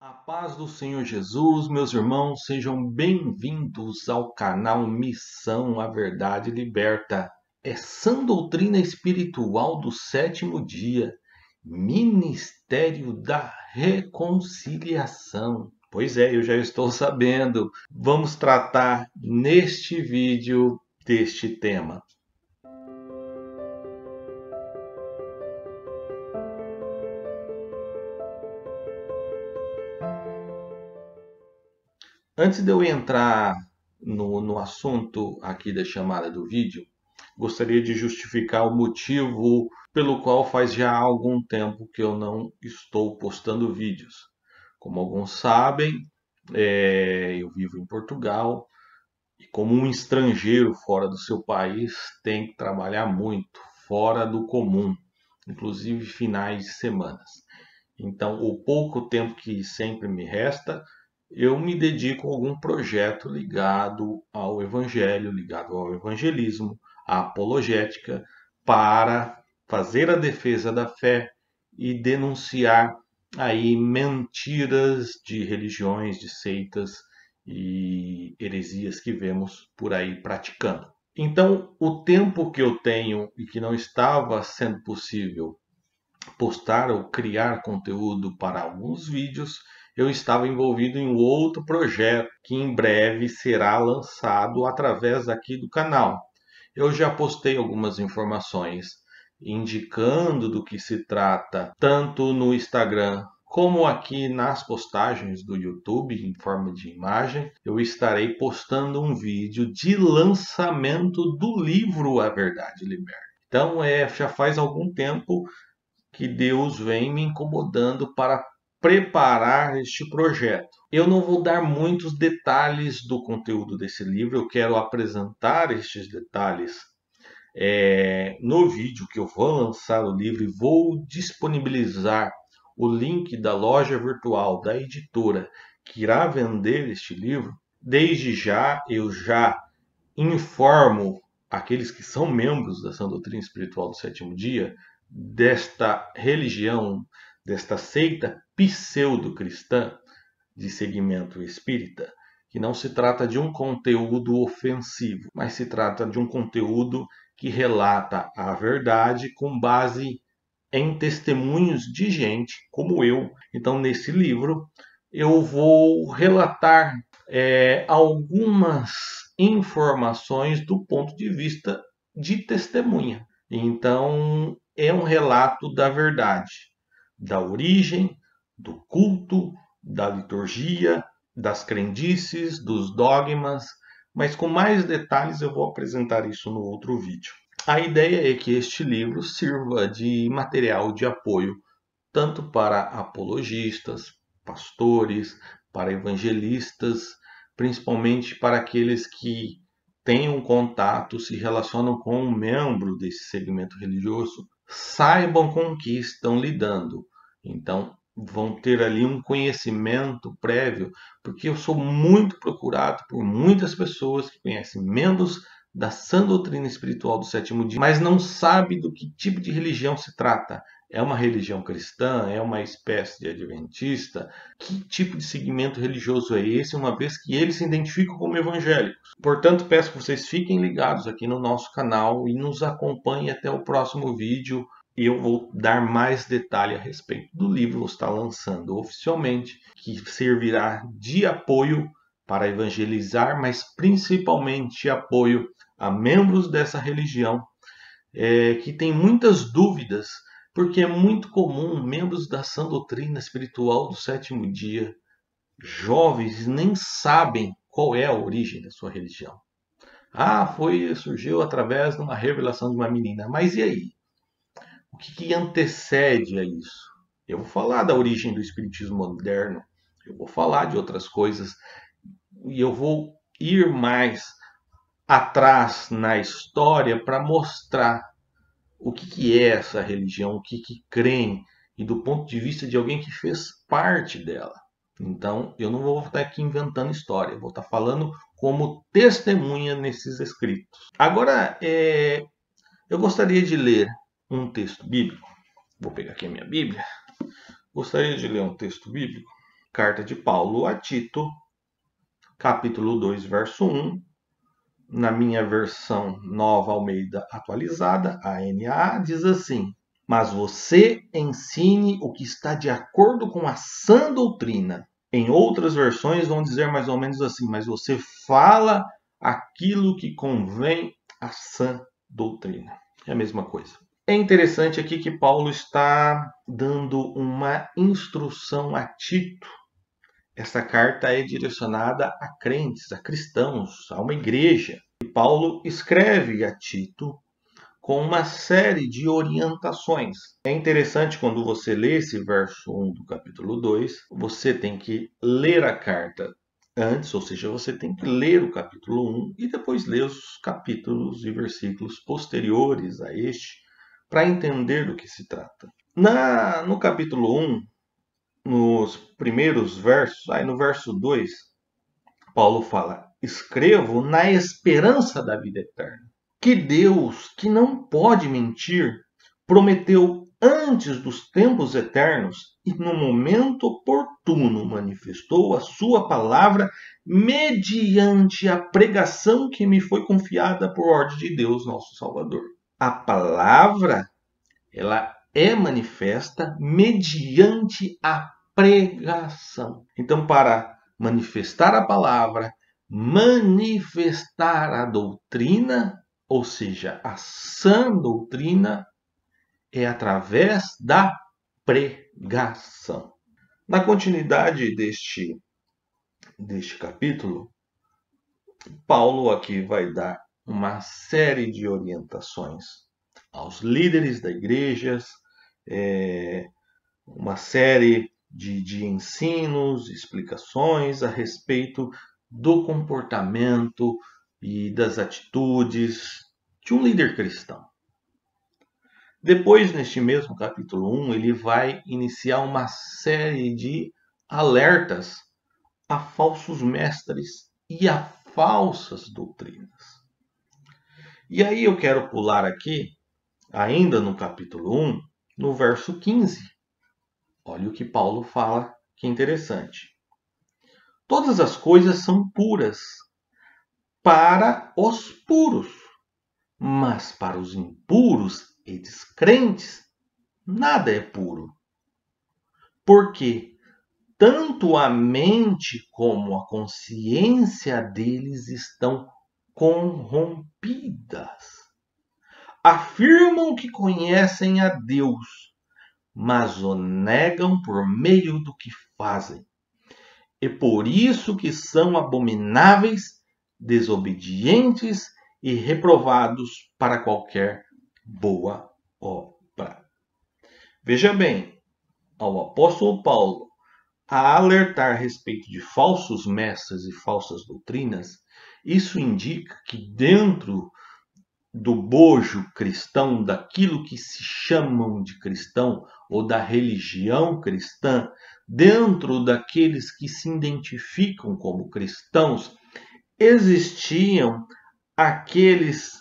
A paz do Senhor Jesus, meus irmãos, sejam bem-vindos ao canal Missão a Verdade Liberta. É sã doutrina espiritual do sétimo dia, Ministério da Reconciliação. Pois é, eu já estou sabendo. Vamos tratar neste vídeo deste tema. Antes de eu entrar no assunto aqui da chamada do vídeo, gostaria de justificar o motivo pelo qual faz já algum tempo que eu não estou postando vídeos. Como alguns sabem, eu vivo em Portugal e como um estrangeiro fora do seu país tem que trabalhar muito, fora do comum, inclusive finais de semanas. Então, o pouco tempo que sempre me resta, eu me dedico a algum projeto ligado ao evangelho, ligado ao evangelismo, à apologética, para fazer a defesa da fé e denunciar aí mentiras de religiões, de seitas e heresias que vemos por aí praticando. Então, o tempo que eu tenho e que não estava sendo possível postar ou criar conteúdo para alguns vídeos, eu estava envolvido em um outro projeto que em breve será lançado através aqui do canal. Eu já postei algumas informações indicando do que se trata, tanto no Instagram como aqui nas postagens do YouTube em forma de imagem. Eu estarei postando um vídeo de lançamento do livro A Verdade Liberta. Então, já faz algum tempo que Deus vem me incomodando para preparar este projeto. Eu não vou dar muitos detalhes do conteúdo desse livro, eu quero apresentar estes detalhes no vídeo que eu vou lançar o livro e vou disponibilizar o link da loja virtual da editora que irá vender este livro. Desde já, eu já informo aqueles que são membros da Sã Doutrina Espiritual do Sétimo Dia desta religião, desta seita pseudo-cristã de segmento espírita, que não se trata de um conteúdo ofensivo, mas se trata de um conteúdo que relata a verdade com base em testemunhos de gente como eu. Então, nesse livro, eu vou relatar algumas informações do ponto de vista de testemunha. Então, é um relato da verdade, da origem, do culto, da liturgia, das crendices, dos dogmas, mas com mais detalhes eu vou apresentar isso no outro vídeo. A ideia é que este livro sirva de material de apoio tanto para apologistas, pastores, para evangelistas, principalmente para aqueles que têm um contato, se relacionam com um membro desse segmento religioso, saibam com o que estão lidando. Então, vão ter ali um conhecimento prévio, porque eu sou muito procurado por muitas pessoas que conhecem membros da sã doutrina espiritual do sétimo dia, mas não sabe do que tipo de religião se trata. É uma religião cristã? É uma espécie de adventista? Que tipo de segmento religioso é esse, uma vez que eles se identificam como evangélicos? Portanto, peço que vocês fiquem ligados aqui no nosso canal e nos acompanhem até o próximo vídeo. Eu vou dar mais detalhe a respeito do livro que está lançando oficialmente, que servirá de apoio para evangelizar, mas principalmente apoio a membros dessa religião que têm muitas dúvidas, porque é muito comum membros da sã doutrina espiritual do sétimo dia, jovens, nem sabem qual é a origem da sua religião. Surgiu através de uma revelação de uma menina. Mas e aí? O que antecede a isso? Eu vou falar da origem do espiritismo moderno, eu vou falar de outras coisas, e eu vou ir mais atrás na história para mostrar o que é essa religião, o que creem, e do ponto de vista de alguém que fez parte dela. Então, eu não vou estar aqui inventando história, eu vou estar falando como testemunha nesses escritos. Agora, eu gostaria de ler um texto bíblico. Vou pegar aqui a minha Bíblia. Gostaria de ler um texto bíblico Carta de Paulo a Tito, capítulo 2, verso 1. Na minha versão Nova Almeida Atualizada, a NAA, diz assim: mas você ensine o que está de acordo com a sã doutrina. Em outras versões vão dizer mais ou menos assim: mas você fala aquilo que convém à sã doutrina. É a mesma coisa. É interessante aqui que Paulo está dando uma instrução a Tito. Essa carta é direcionada a crentes, a cristãos, a uma igreja. E Paulo escreve a Tito com uma série de orientações. É interessante quando você lê esse verso 1 do capítulo 2, você tem que ler a carta antes, ou seja, você tem que ler o capítulo 1 e depois ler os capítulos e versículos posteriores a este para entender do que se trata. No capítulo 1, nos primeiros versos, aí no verso 2, Paulo fala: escrevo na esperança da vida eterna. Que Deus, que não pode mentir, prometeu antes dos tempos eternos e no momento oportuno manifestou a sua palavra mediante a pregação que me foi confiada por ordem de Deus, nosso Salvador. A palavra, ela é manifesta mediante a pregação. Então, para manifestar a palavra, manifestar a doutrina, ou seja, a sã doutrina, é através da pregação. Na continuidade deste capítulo, Paulo aqui vai dar uma série de orientações aos líderes da igreja, uma série de ensinos, explicações a respeito do comportamento e das atitudes de um líder cristão. Depois, neste mesmo capítulo 1, ele vai iniciar uma série de alertas a falsos mestres e a falsas doutrinas. E aí eu quero pular aqui, ainda no capítulo 1, no verso 15. Olha o que Paulo fala, que interessante. Todas as coisas são puras para os puros, mas para os impuros e descrentes, nada é puro. Porque tanto a mente como a consciência deles estão corrompidas. Afirmam que conhecem a Deus, mas o negam por meio do que fazem. E por isso que são abomináveis, desobedientes e reprovados para qualquer boa obra. Veja bem, ao apóstolo Paulo a alertar a respeito de falsos mestres e falsas doutrinas, isso indica que dentro do bojo cristão, daquilo que se chamam de cristão ou da religião cristã, dentro daqueles que se identificam como cristãos, existiam aqueles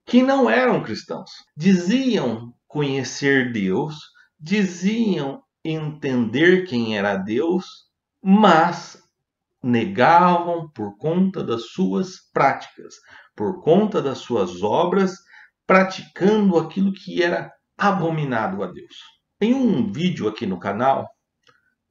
que não eram cristãos. Diziam conhecer Deus, diziam entender quem era Deus, mas negavam por conta das suas práticas, por conta das suas obras, praticando aquilo que era abominado a Deus. Tem um vídeo aqui no canal,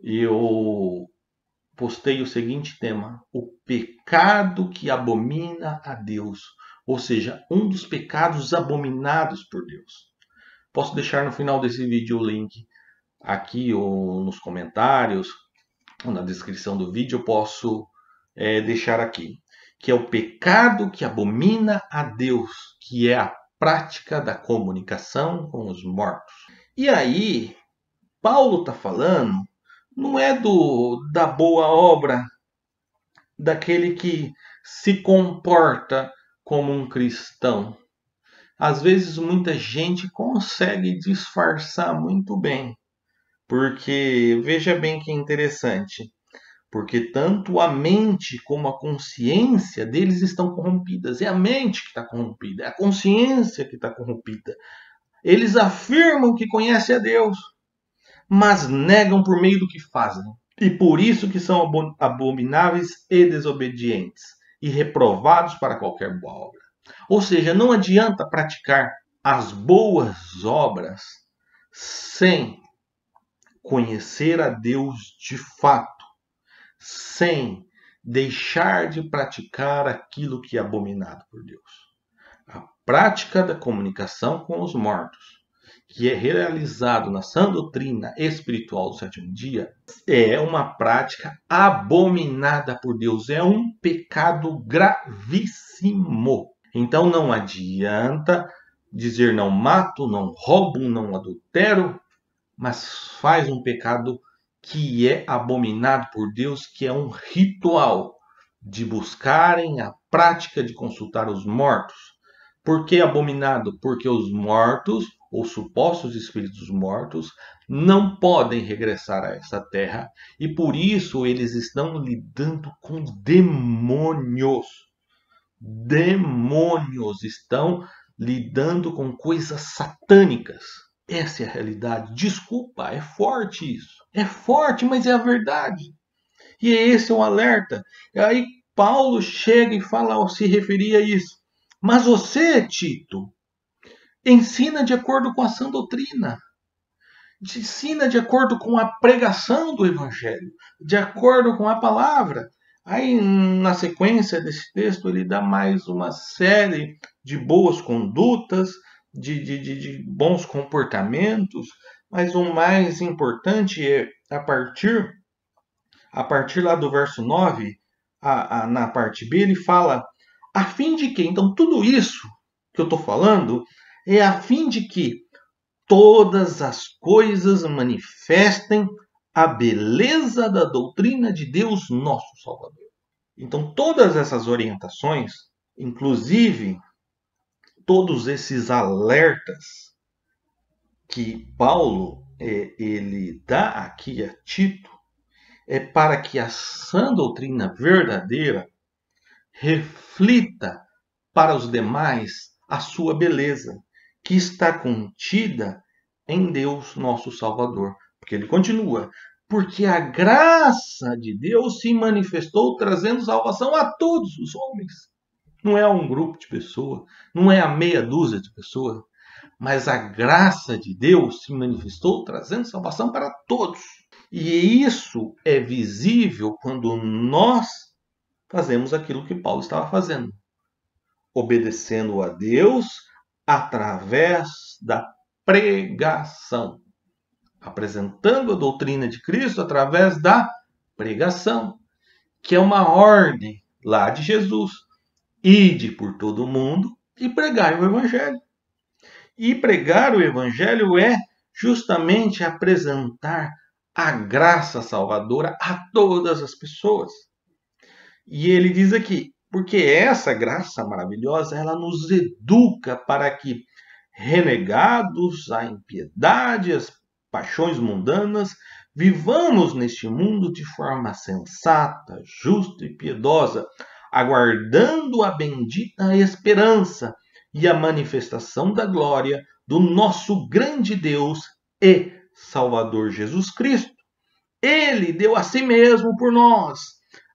eu postei o seguinte tema: o pecado que abomina a Deus, ou seja, um dos pecados abominados por Deus. Posso deixar no final desse vídeo o link aqui ou nos comentários, ou na descrição do vídeo eu posso deixar aqui, que é o pecado que abomina a Deus, que é a prática da comunicação com os mortos. E aí, Paulo está falando, não é da boa obra, daquele que se comporta como um cristão. Às vezes muita gente consegue disfarçar muito bem, porque veja bem que interessante, porque tanto a mente como a consciência deles estão corrompidas. É a mente que está corrompida, é a consciência que está corrompida. Eles afirmam que conhecem a Deus, mas negam por meio do que fazem. E por isso que são abomináveis e desobedientes, e reprovados para qualquer boa obra. Ou seja, não adianta praticar as boas obras sem conhecer a Deus de fato, sem deixar de praticar aquilo que é abominado por Deus. A prática da comunicação com os mortos, que é realizado na sã doutrina espiritual do sétimo dia, é uma prática abominada por Deus, é um pecado gravíssimo. Então não adianta dizer não mato, não roubo, não adultero, mas faz um pecado que é abominado por Deus, que é um ritual de buscarem a prática de consultar os mortos. Por que abominado? Porque os mortos, ou supostos espíritos mortos, não podem regressar a essa terra e por isso eles estão lidando com demônios. Demônios estão lidando com coisas satânicas. Essa é a realidade. Desculpa, é forte isso. É forte, mas é a verdade. E esse é um alerta. E aí Paulo chega e fala ao se referir a isso. Mas você, Tito, ensina de acordo com a sã doutrina. Ensina de acordo com a pregação do Evangelho. De acordo com a palavra. Aí, na sequência desse texto, ele dá mais uma série de boas condutas, de bons comportamentos, mas o mais importante é, a partir lá do verso 9, na parte B, ele fala, a fim de que, então tudo isso que eu estou falando, é a fim de que todas as coisas manifestem a beleza da doutrina de Deus, nosso Salvador. Então, todas essas orientações, inclusive todos esses alertas que Paulo ele dá aqui a Tito, é para que a sã doutrina verdadeira reflita para os demais a sua beleza, que está contida em Deus, nosso Salvador. Porque ele continua, porque a graça de Deus se manifestou trazendo salvação a todos os homens. Não é um grupo de pessoas, não é a meia dúzia de pessoas, mas a graça de Deus se manifestou trazendo salvação para todos. E isso é visível quando nós fazemos aquilo que Paulo estava fazendo, obedecendo a Deus através da pregação, apresentando a doutrina de Cristo através da pregação, que é uma ordem lá de Jesus. Ide por todo mundo e pregai o Evangelho. E pregar o Evangelho é justamente apresentar a graça salvadora a todas as pessoas. E ele diz aqui, porque essa graça maravilhosa, ela nos educa para que, renegados à impiedade, às paixões mundanas, vivamos neste mundo de forma sensata, justa e piedosa, aguardando a bendita esperança e a manifestação da glória do nosso grande Deus e Salvador Jesus Cristo. Ele deu a si mesmo por nós,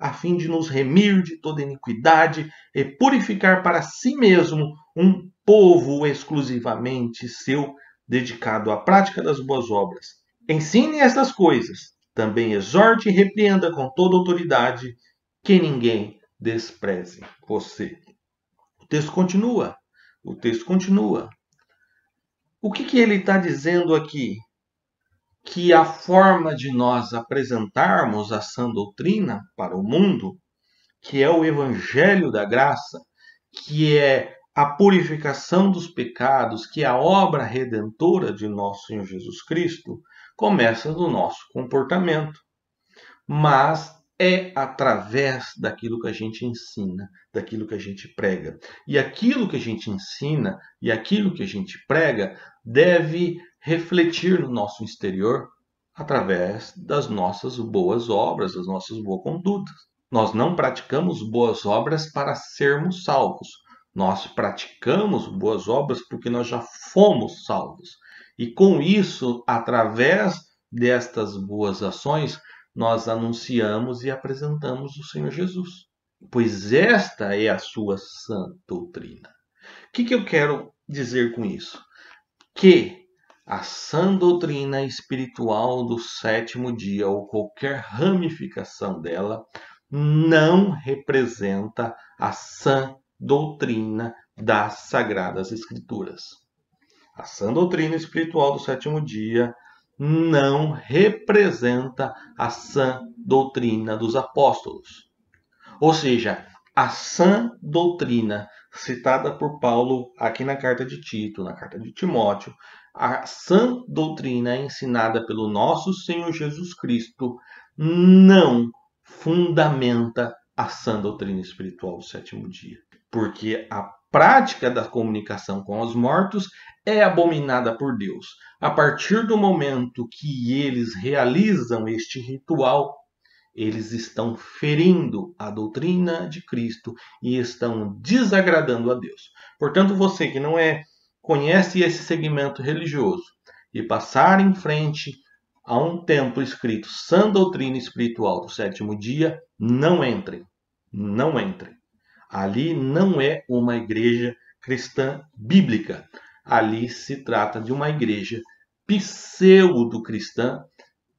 a fim de nos remir de toda iniquidade e purificar para si mesmo um povo exclusivamente seu, dedicado à prática das boas obras. Ensine estas coisas, também exorte e repreenda com toda autoridade, que ninguém despreze você. O texto continua. O que ele está dizendo aqui? Que a forma de nós apresentarmos a sã doutrina para o mundo, que é o Evangelho da Graça, que é a purificação dos pecados, que é a obra redentora de nosso Senhor Jesus Cristo, começa do nosso comportamento. Mas é através daquilo que a gente ensina, daquilo que a gente prega. E aquilo que a gente ensina e aquilo que a gente prega deve refletir no nosso exterior através das nossas boas obras, das nossas boas condutas. Nós não praticamos boas obras para sermos salvos. Nós praticamos boas obras porque nós já fomos salvos. E com isso, através destas boas ações, nós anunciamos e apresentamos o Senhor Jesus, pois esta é a sua sã doutrina. O que eu quero dizer com isso? Que a sã doutrina espiritual do sétimo dia, ou qualquer ramificação dela, não representa a sã doutrina das Sagradas Escrituras. A sã doutrina espiritual do sétimo dia não representa a sã doutrina dos apóstolos. Ou seja, a sã doutrina citada por Paulo aqui na carta de Tito, na carta de Timóteo, a sã doutrina ensinada pelo nosso Senhor Jesus Cristo não fundamenta a sã doutrina espiritual do sétimo dia. Porque a prática da comunicação com os mortos é abominada por Deus. A partir do momento que eles realizam este ritual, eles estão ferindo a doutrina de Cristo e estão desagradando a Deus. Portanto, você que não conhece esse segmento religioso e passar em frente a um templo escrito Sã Doutrina Espiritual do sétimo dia, não entrem. Não entrem. Ali não é uma igreja cristã bíblica. Ali se trata de uma igreja pseudo-cristã,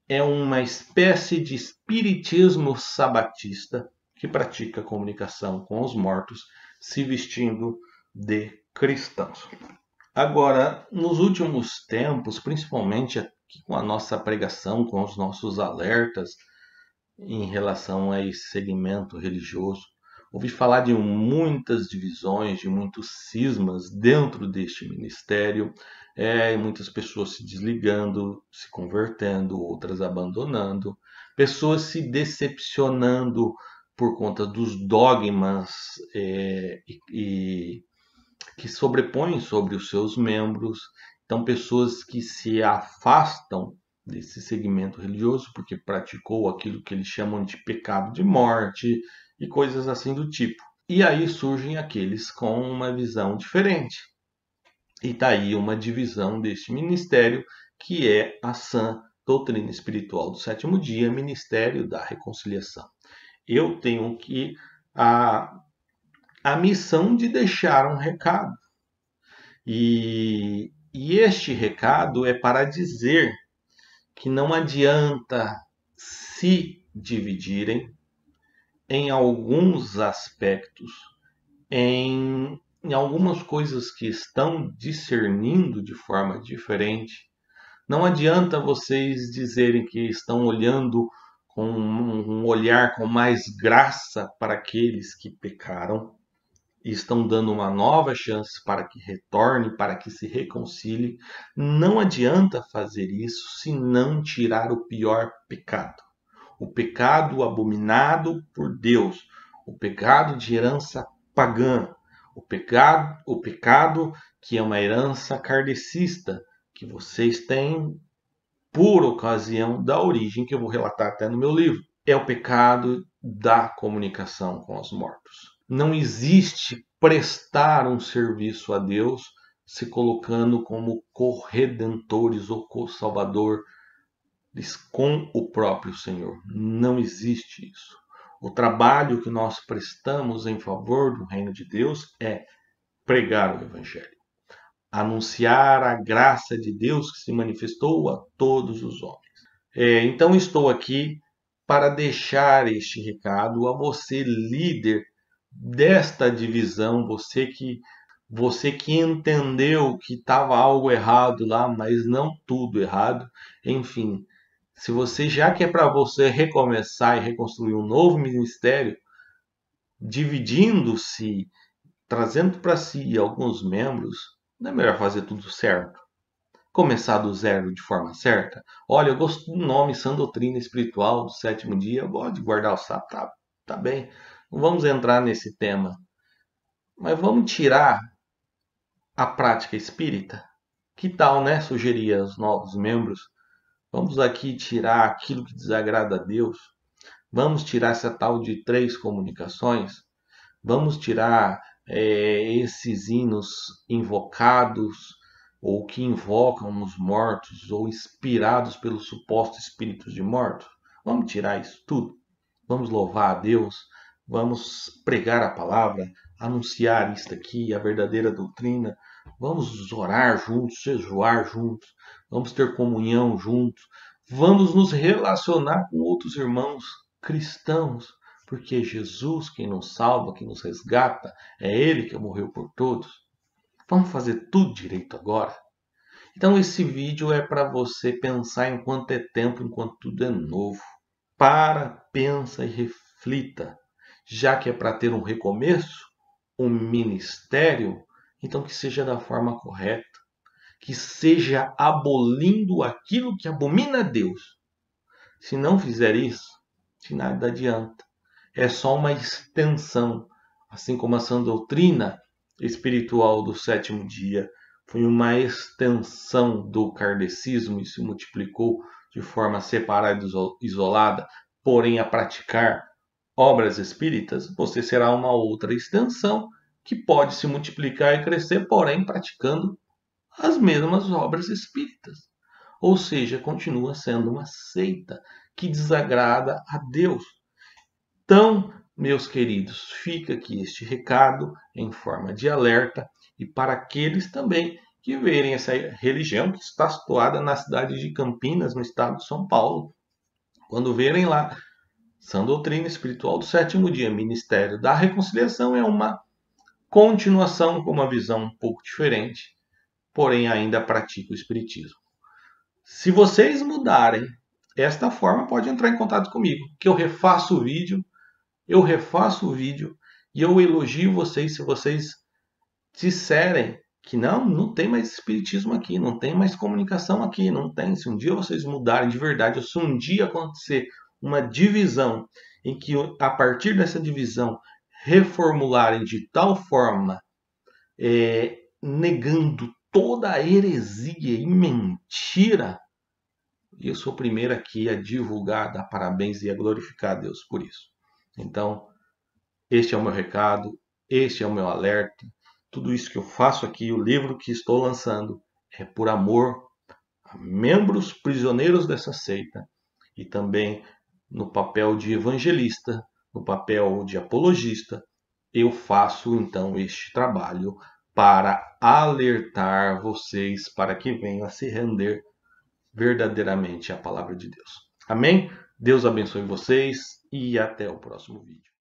é uma espécie de espiritismo sabatista que pratica comunicação com os mortos, se vestindo de cristãos. Agora, nos últimos tempos, principalmente aqui com a nossa pregação, com os nossos alertas em relação a esse segmento religioso, ouvi falar de muitas divisões, de muitos cismas dentro deste ministério, muitas pessoas se desligando, se convertendo, outras abandonando, pessoas se decepcionando por conta dos dogmas que sobrepõem sobre os seus membros. Então, pessoas que se afastam desse segmento religioso porque praticou aquilo que eles chamam de pecado de morte e coisas assim do tipo. E aí surgem aqueles com uma visão diferente. E está aí uma divisão deste ministério, que é a sã doutrina espiritual do sétimo dia, Ministério da Reconciliação. Eu tenho a missão de deixar um recado. E este recado é para dizer que não adianta se dividirem em alguns aspectos, em algumas coisas que estão discernindo de forma diferente. Não adianta vocês dizerem que estão olhando com um olhar com mais graça para aqueles que pecaram e estão dando uma nova chance para que retorne, para que se reconcilie. Não adianta fazer isso se não tirar o pior pecado. O pecado abominado por Deus, o pecado de herança pagã, o pecado que é uma herança kardecista que vocês têm por ocasião da origem que eu vou relatar até no meu livro. É o pecado da comunicação com os mortos. Não existe prestar um serviço a Deus se colocando como corredentores ou co-salvadores com o próprio Senhor. Não existe isso. O trabalho que nós prestamos em favor do reino de Deus é pregar o Evangelho, anunciar a graça de Deus que se manifestou a todos os homens. Então estou aqui para deixar este recado a você, líder desta divisão, você que entendeu que estava algo errado lá, mas não tudo errado. Enfim, se você já que é para você recomeçar e reconstruir um novo ministério, dividindo-se, trazendo para si alguns membros, não é melhor fazer tudo certo? Começar do zero de forma certa? Olha, eu gosto do nome Sã Doutrina Espiritual do sétimo dia, eu gosto de guardar o sapo, tá bem. Não vamos entrar nesse tema, mas vamos tirar a prática espírita? Que tal, né? Sugerir aos novos membros. Vamos aqui tirar aquilo que desagrada a Deus. Vamos tirar essa tal de 3 comunicações. Vamos tirar esses hinos invocados ou que invocam os mortos ou inspirados pelos supostos espíritos de mortos. Vamos tirar isso tudo. Vamos louvar a Deus. Vamos pregar a palavra, anunciar isto aqui, a verdadeira doutrina. Vamos orar juntos, jejuar juntos. Vamos ter comunhão juntos. Vamos nos relacionar com outros irmãos cristãos, porque é Jesus quem nos salva, quem nos resgata, é Ele que morreu por todos. Vamos fazer tudo direito agora? Então esse vídeo é para você pensar enquanto é tempo, enquanto tudo é novo. Para, pensa e reflita. Já que é para ter um recomeço, um ministério, então que seja da forma correta. Que seja abolindo aquilo que abomina a Deus. Se não fizer isso, de nada adianta. É só uma extensão, assim como a sã doutrina espiritual do sétimo dia foi uma extensão do kardecismo e se multiplicou de forma separada e isolada, porém a praticar obras espíritas, você será uma outra extensão que pode se multiplicar e crescer, porém praticando as mesmas obras espíritas. Ou seja, continua sendo uma seita que desagrada a Deus. Então, meus queridos, fica aqui este recado em forma de alerta e para aqueles também que verem essa religião que está situada na cidade de Campinas, no estado de São Paulo. Quando verem lá, Sã Doutrina Espiritual do Sétimo Dia, Ministério da Reconciliação, é uma continuação com uma visão um pouco diferente, porém ainda pratica o Espiritismo. Se vocês mudarem esta forma, pode entrar em contato comigo, que eu refaço o vídeo e eu elogio vocês se vocês disserem que não tem mais espiritismo aqui, não tem mais comunicação aqui, não tem. Se um dia vocês mudarem de verdade, ou se um dia acontecer uma divisão em que a partir dessa divisão reformularem de tal forma, negando toda a heresia e mentira, eu sou o primeiro aqui a divulgar, dar parabéns e a glorificar a Deus por isso. Então, este é o meu recado, este é o meu alerta. Tudo isso que eu faço aqui, o livro que estou lançando, é por amor a membros prisioneiros dessa seita e também no papel de evangelista, no papel de apologista, eu faço então este trabalho para alertar vocês para que venham a se render verdadeiramente à palavra de Deus. Amém? Deus abençoe vocês e até o próximo vídeo.